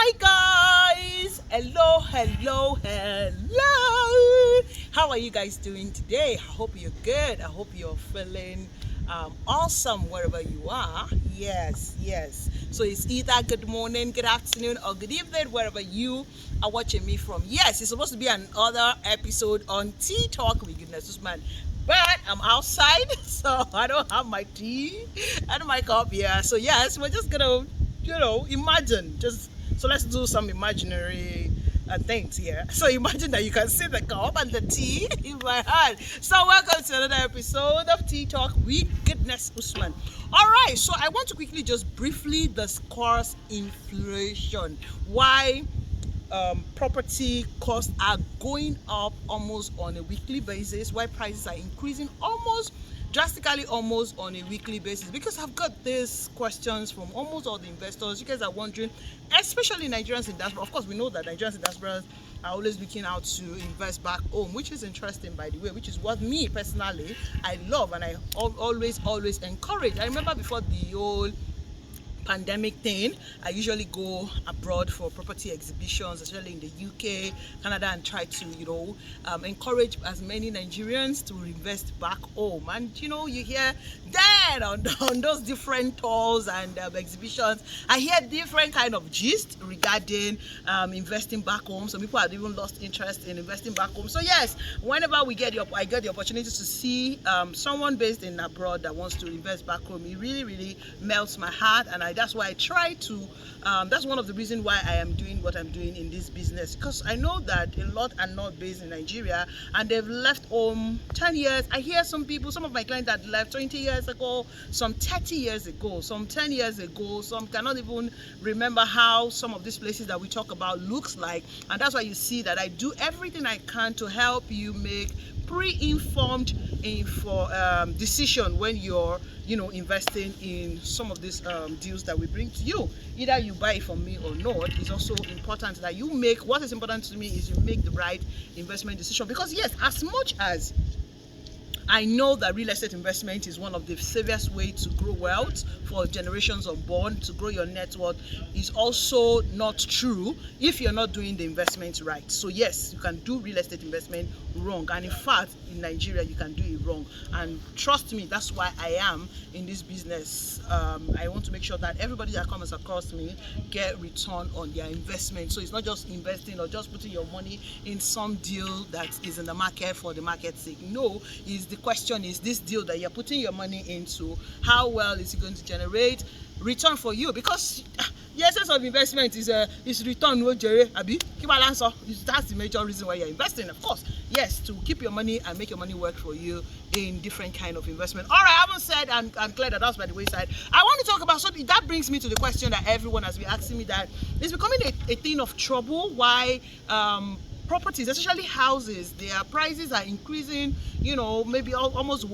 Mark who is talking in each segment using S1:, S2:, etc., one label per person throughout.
S1: Hi guys, hello. How are you guys doing today? I hope you're good. I hope you're feeling awesome wherever you are. Yes. So it's either good morning, good afternoon, or good evening wherever you are watching me from. Yes, it's supposed to be another episode on Tea Talk with Goodness Usman, but I'm outside, so I don't have my tea and my cup here. So yes, we're just gonna, imagine. Just so let's do some imaginary things here. So imagine that you can see the cup and the tea in my hand. So welcome to another episode of Tea Talk with Goodness Usman. All right, so I want to quickly just briefly discuss inflation. Why property costs are going up almost on a weekly basis, why prices are increasing almost drastically almost on a weekly basis, because I've got these questions from almost all the investors. You guys are wondering, especially Nigerians in diaspora. Of course, we know that Nigerians in diaspora are always looking out to invest back home, which is interesting, by the way, which is what me personally I love and I always encourage. I remember before the whole pandemic thing, I usually go abroad for property exhibitions, especially in the UK, Canada, and try to encourage as many Nigerians to invest back home. And you hear then on those different tours and exhibitions, I hear different kind of gist regarding investing back home. Some people have even lost interest in investing back home. So yes, whenever I get the opportunity to see someone based in abroad that wants to invest back home, it really melts my heart. And that's why I try to that's one of the reasons why I am doing what I'm doing in this business, because I know that a lot are not based in Nigeria and they've left home 10 years. I hear some of my clients that left 20 years ago, some 30 years ago, some 10 years ago, some cannot even remember how some of these places that we talk about looks like. And that's why you see that I do everything I can to help you make pre-informed decision when you're investing in some of these deals that we bring to you. Either you buy it from me or not, it's also important that you make, what is important to me is you make the right investment decision. Because yes, as much as I know that real estate investment is one of the safest way to grow wealth for generations unborn, to grow your net worth, is also not true if you're not doing the investment right. So yes, you can do real estate investment wrong, and in fact in Nigeria you can do it wrong. And trust me, that's why I am in this business. I want to make sure that everybody that comes across me get return on their investment. So it's not just investing or just putting your money in some deal that is in the market for the market's sake. No, the question is, this deal that you're putting your money into, how well is it going to generate return for you? Because the essence of investment is return. That's the major reason why you're investing, of course. Yes, to keep your money and make your money work for you in different kind of investment. All right, I haven't said and cleared that out by the wayside. I want to talk about something that brings me to the question that everyone has been asking me, that it's becoming a thing of trouble. Why properties, especially houses, their prices are increasing, maybe almost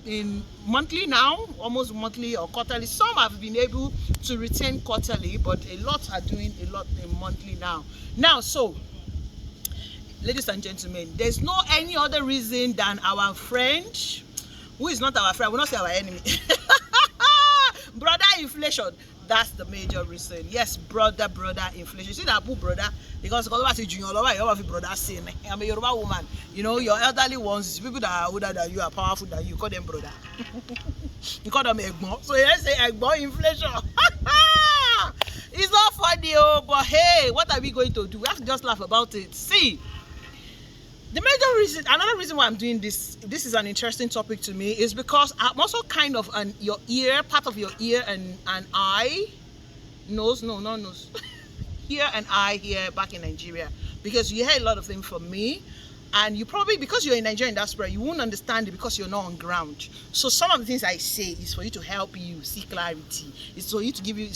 S1: in monthly now, almost monthly or quarterly. Some have been able to retain quarterly, but a lot are doing a lot in monthly now. So ladies and gentlemen, there's no any other reason than our friend, who is not our friend, I will not say our enemy, brother inflation. That's the major reason. Yes, brother inflation. You see that brother, because I say junior lover, you have a brother saying, I'm a Yoruba woman. Your elderly ones, people that are older than you, are powerful than you, call them brother. You call them egbo. So let's say egbo inflation. It's not funny, but hey, what are we going to do? We have to just laugh about it. See, the major reason, another reason why I'm doing this is an interesting topic to me, is because I'm also kind of part of your ear and eye, nose, no, not nose, ear and eye here back in Nigeria, because you hear a lot of things from me, and you probably, because you're in Nigeria diaspora, you won't understand it because you're not on ground. So some of the things I say is for you to help you see clarity. It's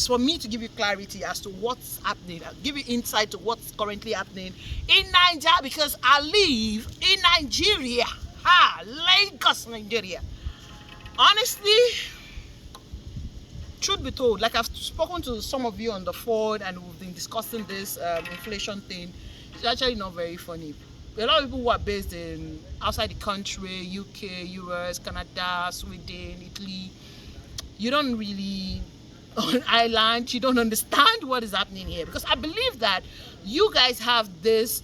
S1: for me to give you clarity as to what's happening. I'll give you insight to what's currently happening in Nigeria, because I live in Nigeria. Lagos, Nigeria. Honestly, truth be told, like I've spoken to some of you on the phone and we've been discussing this inflation thing, it's actually not very funny. A lot of people who are based in outside the country, UK, US, Canada, Sweden, Italy, you don't really on island. You don't understand what is happening here, because I believe that you guys have this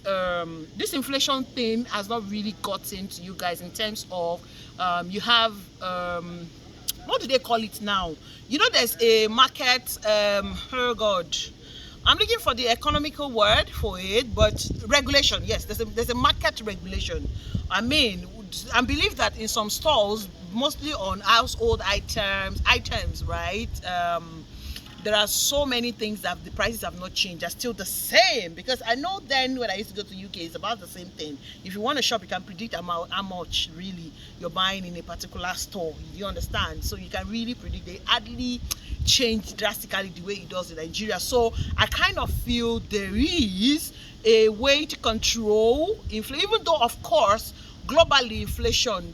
S1: this inflation thing has not really gotten to you guys in terms of you have what do they call it now? You know, there's a market oh god, I'm looking for the economical word for it, but regulation. Yes, there's a market regulation. I mean, I believe that in some stores, mostly on household items, right? There are so many things that the prices have not changed. They're still the same, because I know then when I used to go to UK, it's about the same thing. If you want to shop, you can predict how much really you're buying in a particular store. You understand? So you can really predict. They hardly change drastically the way it does in Nigeria. So I kind of feel there is a way to control inflation, even though of course globally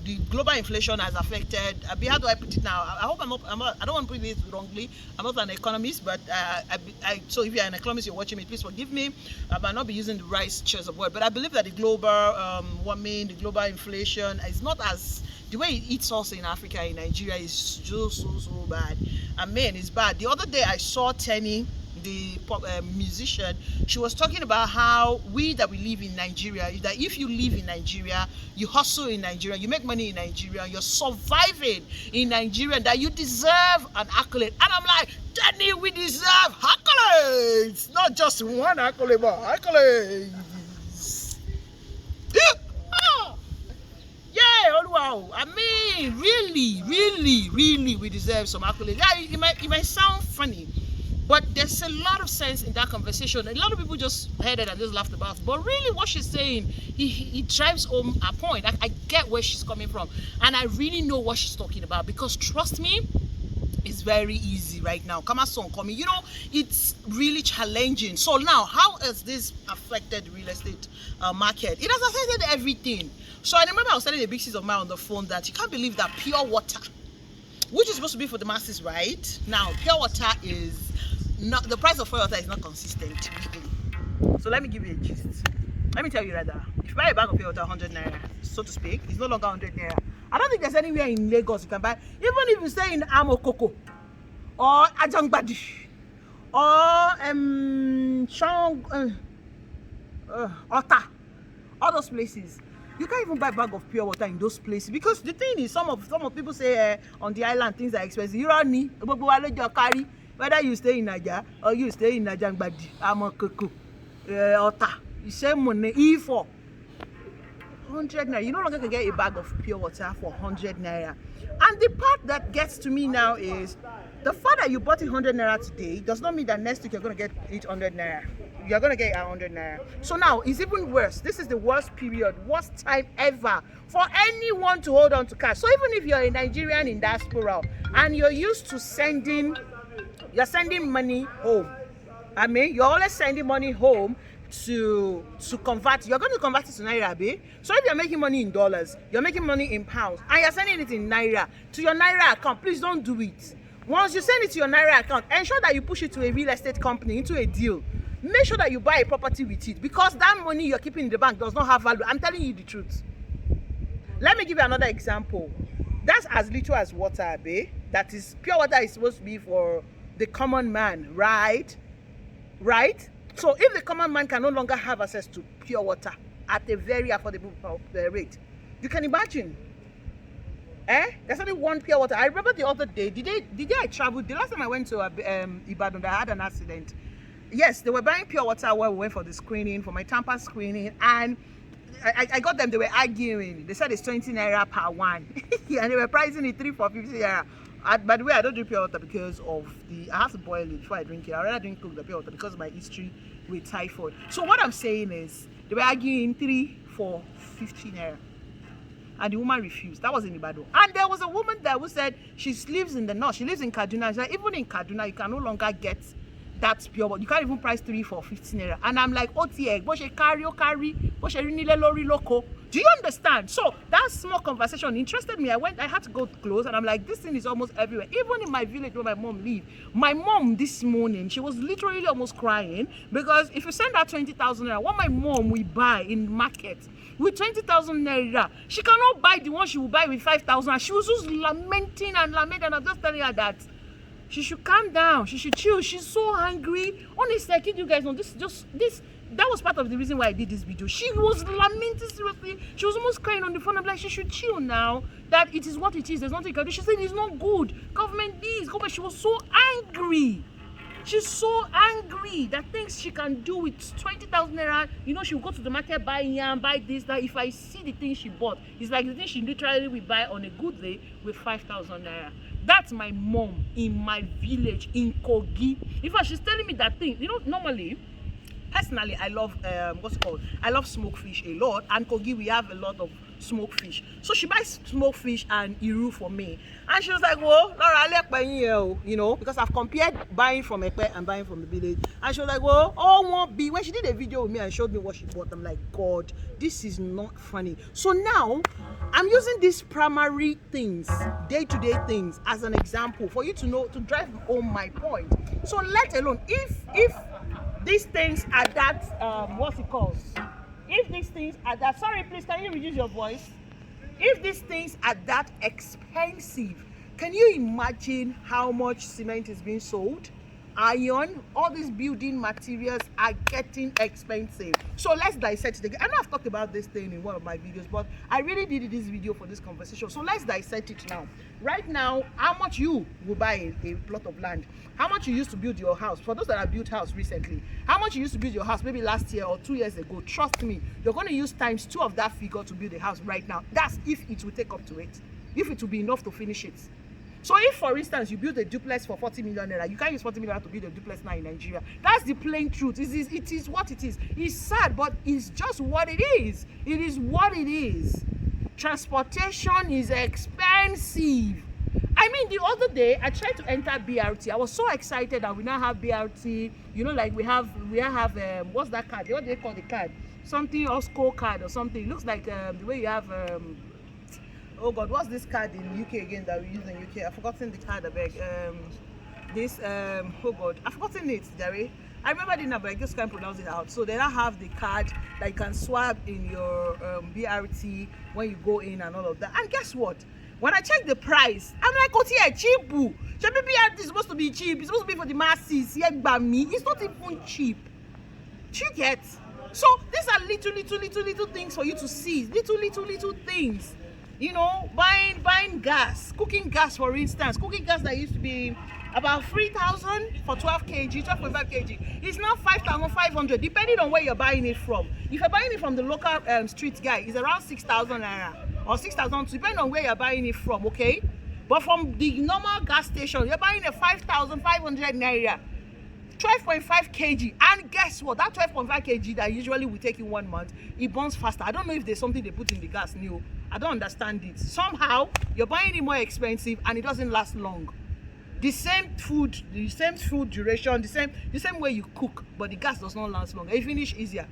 S1: the global inflation has affected. How do I put it now? I hope I'm not, I don't want to put it wrongly. I'm not an economist, but so if you're an economist, you're watching me, please forgive me. I might not be using the right choice of word, but I believe that the global warming, the global inflation is not as the way it eats us in Africa, in Nigeria, is just so bad. I mean, it's bad. The other day I saw Tenny, the musician. She was talking about how we live in Nigeria, is that if you live in Nigeria, you hustle in Nigeria, you make money in Nigeria, you're surviving in Nigeria, that you deserve an accolade. And I'm like, Danny, we deserve accolades, not just one accolade, but accolades. Yeah, oh wow. I mean, really, we deserve some accolades. Yeah, it might sound funny, but there's a lot of sense in that conversation. A lot of people just heard it and just laughed about it. But really what she's saying, he drives home a point. I get where she's coming from. And I really know what she's talking about. Because trust me, it's very easy right now. Come on, coming. You know, it's really challenging. So now, how has this affected the real estate market? It has affected everything. So I remember I was telling a big sis of mine on the phone that you can't believe that pure water, which is supposed to be for the masses, right? Now, pure water is not, the price of pure water is not consistent. So let me give you a gist. Let me tell you rather. If you buy a bag of pure water, 100 naira, so to speak, it's no longer 100 naira. I don't think there's anywhere in Lagos you can buy, even if you stay in Amokoko or Ajangbadi or Ota, all those places. You can't even buy a bag of pure water in those places, because the thing is, some of people say on the island things are expensive. You don't need whether you stay in Naija or you stay in Ajangbadi, Amokoko, Ota, the same money. E4 100 naira. You no longer can get a bag of pure water for 100 naira. And the part that gets to me now is the fact that you bought it 100 naira today does not mean that next week you're going to get it 100 naira. You're going to get it 100 naira. So now it's even worse. This is the worst period, worst time ever for anyone to hold on to cash. So even if you're a Nigerian in diaspora and you're used to sending money home, I mean, you're always sending money home to convert. You're going to convert it to naira, babe. So if you're making money in dollars, you're making money in pounds, and you're sending it in naira to your naira account, please don't do it. Once you send it to your naira account, ensure that you push it to a real estate company, into a deal. Make sure that you buy a property with it, because that money you're keeping in the bank does not have value. I'm telling you the truth. Let me give you another example. That's as little as water, babe. That is, pure water is supposed to be for the common man, right? So if the common man can no longer have access to pure water at a very affordable rate, you can imagine. There's only one pure water. I remember the other day, the day I traveled, the last time I went to Ibadan, I had an accident. Yes, they were buying pure water where we went for the screening, for my Tampa screening, and I got them, they were arguing. They said it's 20 naira per one. And they were pricing it 3 for 50 naira. By the way, I don't drink pure water because of I have to boil it before I drink it. I rather drink cooked pure water because of my history with typhoid. So what I'm saying is, they were arguing 3 for 50 naira. And the woman refused. That was in Ibadan. And there was a woman there who said she lives in the north. She lives in Kaduna. She said even in Kaduna, you can no longer get that pure water. You can't even price 3 for 15 naira. And I'm like, OTA, what she carry, what she rinile lori loco. Do you understand? So that small conversation interested me. I had to go close, and I'm like, this thing is almost everywhere. Even in my village where my mom lives. My mom this morning, she was literally almost crying, because if you send her 20,000 naira, what my mom will buy in market with 20,000 naira, she cannot buy the one she will buy with 5,000. She was just lamenting. And I'm just telling her that She should calm down. She should chill. She's so angry. Honestly, I kid you guys know, this that was part of the reason why I did this video. She was lamenting seriously. She was almost crying on the phone. I'm like, she should chill now. That it is what it is. There's nothing you can do. She said it's not good. Government this, government. She was so angry. She's so angry that things she can do with 20,000 naira. You know, she'll go to the market, buy yam, buy this, that. If I see the thing she bought, it's like the thing she literally will buy on a good day with 5,000 naira. That's my mom in my village in Kogi. In fact, she's telling me that thing. You know, normally, personally, I love what's it called? I love smoked fish a lot, and Kogi we have a lot of smoked fish. So she buys smoked fish and iru for me, and she was like, "Whoa, Laura, I like buying you know, because I've compared buying from Ekpe and buying from the village." And she was like, "Whoa, oh, won't be." When she did a video with me and showed me what she bought, I'm like, God, this is not funny. So now I'm using these primary things, day-to-day things, as an example for you to know, to drive home my point. So let alone if these things are that what's it called? If these things are that, sorry, please, can you reduce your voice? If these things are that expensive, can you imagine how much cement is being sold? Iron, all these building materials are getting expensive. So let's dissect it. I know I've talked about this thing in one of my videos, but I really did this video for this conversation. So let's dissect it now. Right now, how much you will buy a plot of land? How much you used to build your house? For those that have built house recently, how much you used to build your house maybe last year or 2 years ago? Trust me, you're going to use times 2 of that figure to build a house right now. That's if it will take up to it, if it will be enough to finish it. So if, for instance, you build a duplex for 40 million naira, you can't use 40 million to build a duplex now in Nigeria. That's the plain truth. It is what it is. It's sad, but it's just what it is. It is what it is. Transportation is expensive. I mean, the other day, I tried to enter BRT. I was so excited that we now have BRT. You know, like we have what's that card? What do they call the card? Something Osco card or something. It looks like the way you have... oh God, what's this card in UK again that we use in UK? I've forgotten the card, I beg. Oh God, I've forgotten it, Jerry. I remember the number, I just can't pronounce it out. So they now have the card that you can swap in your BRT when you go in and all of that. And guess what? When I check the price, I'm like, oh, yeah, cheap. BRT is supposed to be cheap. It's supposed to be for the masses. Yeah, but me, it's not even cheap. Do you get? So these are little things for you to see. Little things. You know, buying gas, cooking gas, for instance. Cooking gas that used to be about 3,000 for 12 kg, 12.5 kg. It's now 5,500, depending on where you're buying it from. If you're buying it from the local street guy, it's around 6,000 naira or 6,000, depending on where you're buying it from, okay? But from the normal gas station, you're buying a 5,500 naira, 12.5 kg. And guess what? That 12.5 kg that usually will take you 1 month, it burns faster. I don't know if there's something they put in the gas new. I don't understand it. Somehow you're buying it more expensive and it doesn't last long. The same food duration, the same way you cook, but the gas does not last long. It finish easier,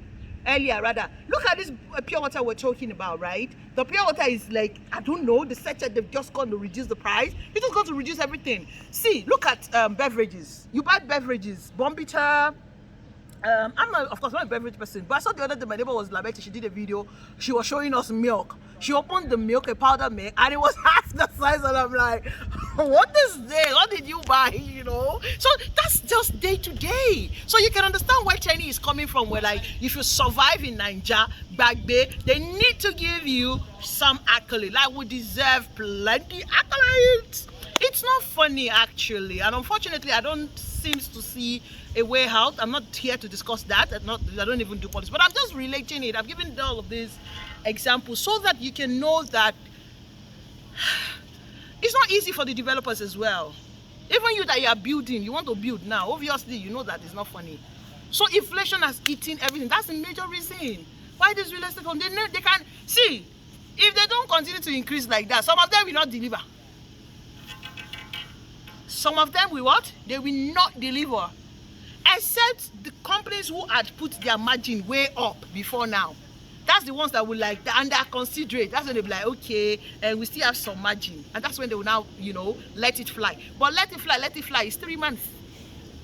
S1: earlier rather. Look at this pure water we're talking about, right? The pure water is like, I don't know, the sector they've just gone to reduce the price. It's just going to reduce everything. See, look at beverages. You buy beverages, Bombita. I'm not, of course, not a beverage person, but I saw the other day my neighbor was Labette. She did a video. She was showing us milk. She opened the milk, a powder milk, and it was half the size. And I'm like, what is this? What did you buy? You know? So that's just day to day. So you can understand where Chinese is coming from. Where like, if you survive in Nigeria, back there, they need to give you some accolade. Like we deserve plenty accolades. It's not funny actually, and unfortunately, I don't seem to see a way out. I'm not here to discuss that. I don't even do politics, but I'm just relating it. I've given all of these examples so that you can know that it's not easy for the developers as well. Even you that you are building, you want to build now, obviously you know that it's not funny. So inflation has eaten everything. That's the major reason why this real estate company, they can see if they don't continue to increase like that, some of them will not deliver. Some of them will what? They will not deliver. Except the companies who had put their margin way up before now. That's the ones that will like, and they are considerate. That's when they'll be like, okay, and we still have some margin. And that's when they will now, you know, let it fly. But let it fly is 3 months.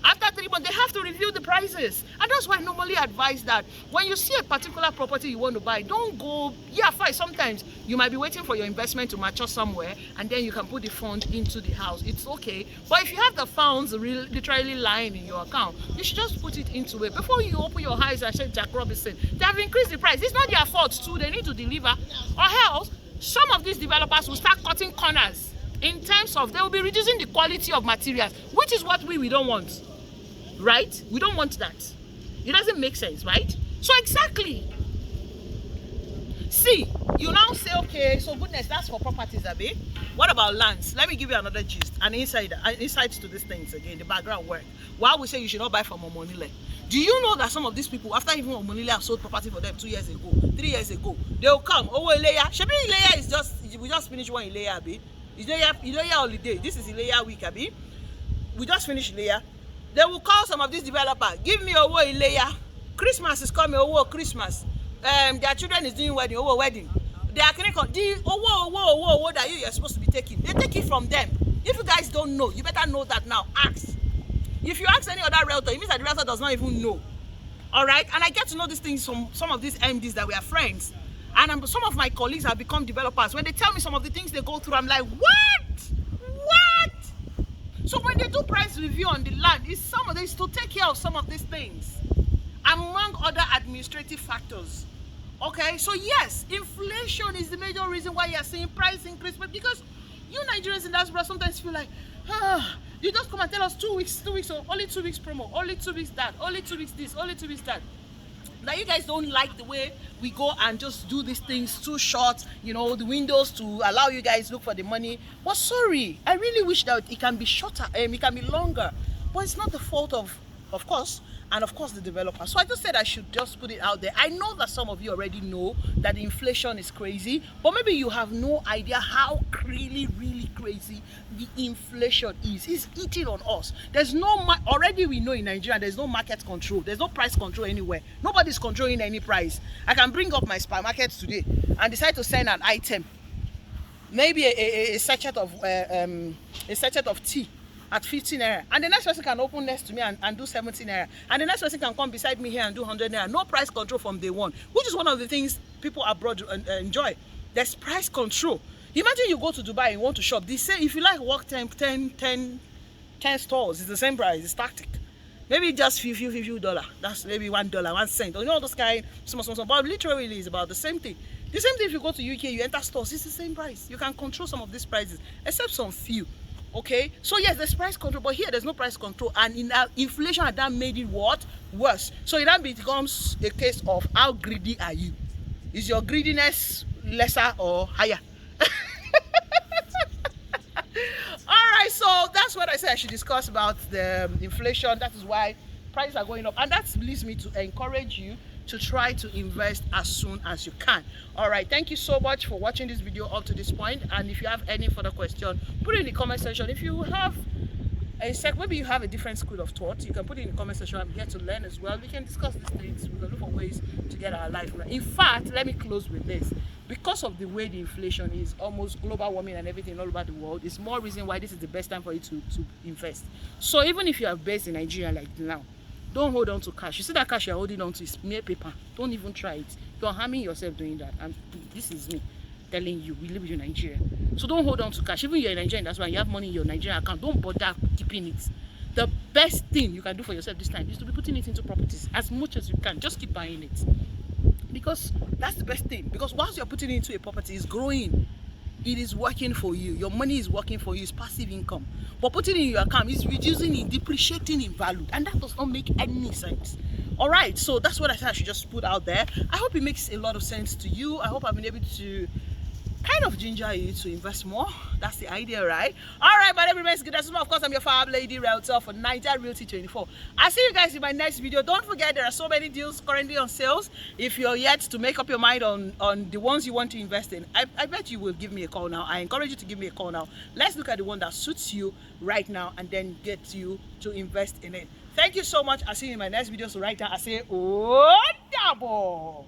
S1: After 3 months, they have to review the prices. And that's why I normally advise that when you see a particular property you want to buy, don't go, yeah, fine. Sometimes you might be waiting for your investment to mature somewhere, and then you can put the fund into the house. It's okay. But if you have the funds literally lying in your account, you should just put it into it. Before you open your eyes and say, Jack Robinson, they have increased the price. It's not their fault too. They need to deliver. Or else, some of these developers will start cutting corners in terms of they will be reducing the quality of materials, which is what we don't want. Right? We don't want that. It doesn't make sense, right? So exactly. See, you now say, okay, so goodness, that's for properties, Abi. What about lands? Let me give you another gist, an insight to these things again, the background work. Why we say you should not buy from Omonile? Do you know that some of these people, after even Omonile have sold property for them 2 years ago, 3 years ago, they'll come, oh, Ileya. Shebi Ileya is just, we just finished one Ileya, Abi. Ileya holiday. This is Ileya week, Abi. We just finished Ileya. They will call some of these developers, give me Owo Ileya. Christmas is coming, Owo Christmas. Their children is doing wedding, Owo wedding. They are connected. The Owo that you're supposed to be taking, they take it from them. If you guys don't know, you better know that now. Ask. If you ask any other realtor, it means that the realtor does not even know. All right? And I get to know these things from some of these MDs that we are friends. And some of my colleagues have become developers. When they tell me some of the things they go through, I'm like, what? What? So when they do price review on the land, it's some of this to take care of some of these things, among other administrative factors. Okay, so yes, inflation is the major reason why you're seeing price increase, but because you Nigerians in diaspora sometimes feel like, you just come and tell us 2 weeks, or only 2 weeks promo, only 2 weeks that, only 2 weeks this, only 2 weeks that. Now you guys don't like the way we go and just do these things too short, you know, the windows to allow you guys look for the money. But sorry, I really wish that it can be shorter, it can be longer. But it's not the fault of course, and of course the developer. So I just said I should just put it out there. I know that some of you already know that the inflation is crazy, but maybe you have no idea how really crazy the inflation is. It's eating on us. There's no already we know in Nigeria there's no market control. There's no price control anywhere. Nobody's controlling any price. I can bring up my supermarket today and decide to send an item, maybe a sachet of tea at 15 naira, and the next person can open next to me and do 17 naira, and the next person can come beside me here and do 100 naira. No price control from day one, which is one of the things people abroad enjoy. There's price control. Imagine you go to Dubai and want to shop. They say if you like walk 10 stores, it's the same price. It's tactic. Maybe just few $50. That's maybe $1, 1 cent. Or you know those kind small. But literally it's about the same thing. The same thing if you go to UK, you enter stores, it's the same price. You can control some of these prices, except some few. Okay, so yes, there's price control, but here there's no price control, and in inflation that made it what worse. So it then becomes a case of how greedy are you? Is your greediness lesser or higher? All right, so that's what I said I should discuss about the inflation. That is why prices are going up, and that leads me to encourage you to try to invest as soon as you can. All right, thank you so much for watching this video up to this point, and if you have any further question, put it in the comment section. If you have maybe you have a different school of thought, you can put it in the comment section. I'm here to learn as well. We can discuss these things. We can look for ways to get our life right. In fact, let me close with this. Because of the way the inflation is, almost global warming and everything all over the world, it's more reason why this is the best time for you to invest. So even if you are based in Nigeria like now, don't hold on to cash. You see that cash you're holding on to is mere paper. Don't even try it. You're harming yourself doing that. And this is me telling you, we live in Nigeria. So don't hold on to cash. Even you're in Nigeria, that's why you have money in your Nigerian account. Don't bother keeping it. The best thing you can do for yourself this time is to be putting it into properties as much as you can. Just keep buying it. Because that's the best thing. Because once you're putting it into a property, it's growing. It is working for you. Your money is working for you. It's passive income. But putting it in your account is reducing in, depreciating in value, and that does not make any sense. All right, so that's what I said I should just put out there. I hope it makes a lot of sense to you. I hope I've been able to kind of ginger you to invest more. That's the idea, right? All right, but everybody's good. Of course, I'm your fab lady realtor for Naija Realty 24. I'll see you guys in my next video. Don't forget, there are so many deals currently on sales. If you're yet to make up your mind on the ones you want to invest in, I bet you will give me a call now. I encourage you to give me a call now. Let's look at the one that suits you right now and then get you to invest in it. Thank you so much. I'll see you in my next video. So right now, I say, oh, double.